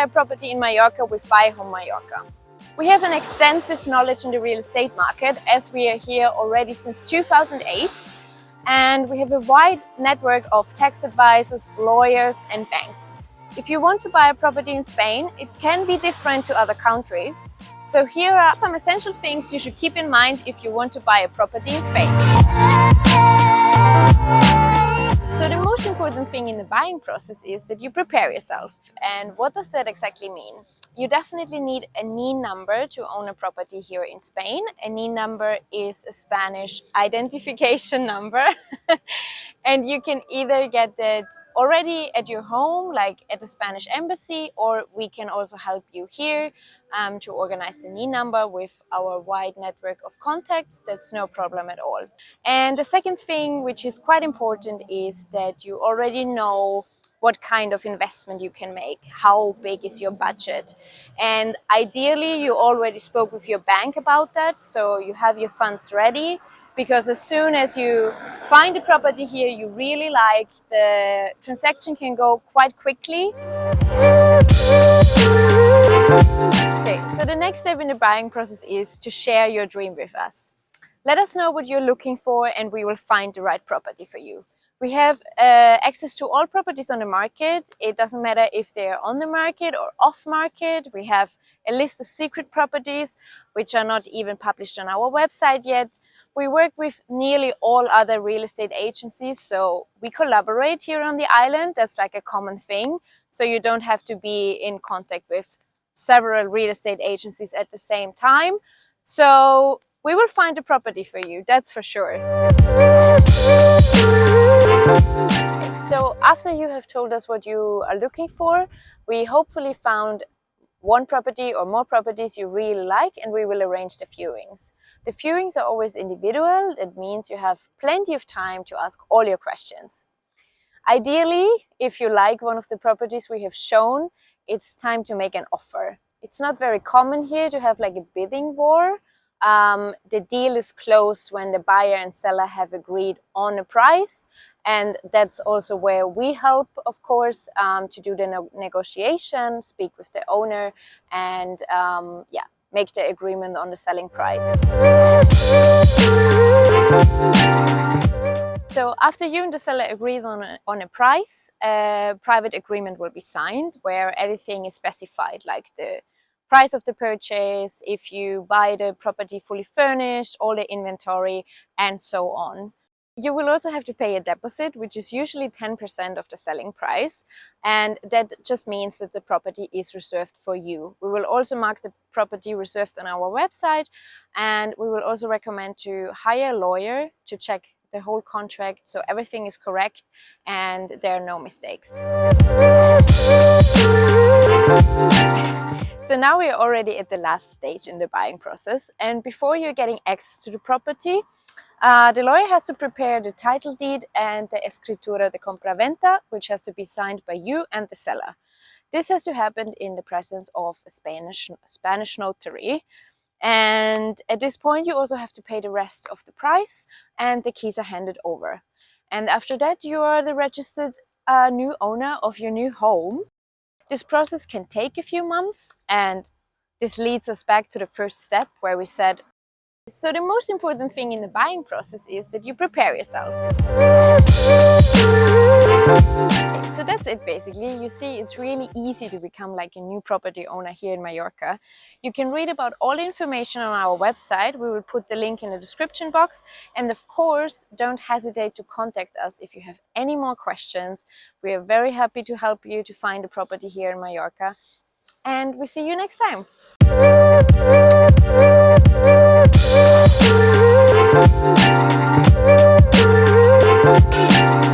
a property in Mallorca with Buy Home Mallorca. We have an extensive knowledge in the real estate market as we are here already since 2008, and we have a wide network of tax advisors, lawyers and banks. If you want to buy a property in Spain, it can be different to other countries. So here are some essential things you should keep in mind if you want to buy a property in Spain. So the most important thing in the buying process is that you prepare yourself. And what does that exactly mean? You definitely need a NIN number to own a property here in Spain. A NIN number is a Spanish identification number. And you can either get that already at your home, like at the Spanish embassy, or we can also help you here to organize the NIN number with our wide network of contacts. That's no problem at all. And the second thing, which is quite important, is that you already know what kind of investment you can make, how big is your budget. And ideally, you already spoke with your bank about that, so you have your funds ready. Because as soon as you find a property here you really like, the transaction can go quite quickly. Okay, so the next step in the buying process is to share your dream with us. Let us know what you're looking for and we will find the right property for you. We have access to all properties on the market. It doesn't matter if they're on the market or off market. We have a list of secret properties which are not even published on our website yet. We work with nearly all other real estate agencies, so we collaborate here on the island. That's like a common thing. So you don't have to be in contact with several real estate agencies at the same time. So we will find a property for you, that's for sure. So after you have told us what you are looking for, we hopefully found one property or more properties you really like, and we will arrange the viewings. The viewings are always individual. It means you have plenty of time to ask all your questions. Ideally, if you like one of the properties we have shown, it's time to make an offer. It's not very common here to have like a bidding war. The deal is closed when the buyer and seller have agreed on a price, and that's also where we help, of course, to do the negotiation, speak with the owner, and yeah, make the agreement on the selling price. So after you and the seller agreed on a price, a private agreement will be signed where everything is specified, like the price of the purchase, if you buy the property fully furnished, all the inventory, and so on. You will also have to pay a deposit, which is usually 10% of the selling price, and that just means that the property is reserved for you. We will also mark the property reserved on our website, and we will also recommend to hire a lawyer to check the whole contract so everything is correct and there are no mistakes. So now we are already at the last stage in the buying process, and before you're getting access to the property, the lawyer has to prepare the title deed and the escritura de compraventa, which has to be signed by you and the seller. This has to happen in the presence of a Spanish notary. And at this point you also have to pay the rest of the price and the keys are handed over. And after that you are the registered new owner of your new home. This process can take a few months, and this leads us back to the first step where we said, so the most important thing in the buying process is that you prepare yourself. So that's it basically. You see, it's really easy to become like a new property owner here in Mallorca. You can read about all the information on our website. We will put the link in the description box. And of course, don't hesitate to contact us if you have any more questions. We are very happy to help you to find a property here in Mallorca. And we see you next time.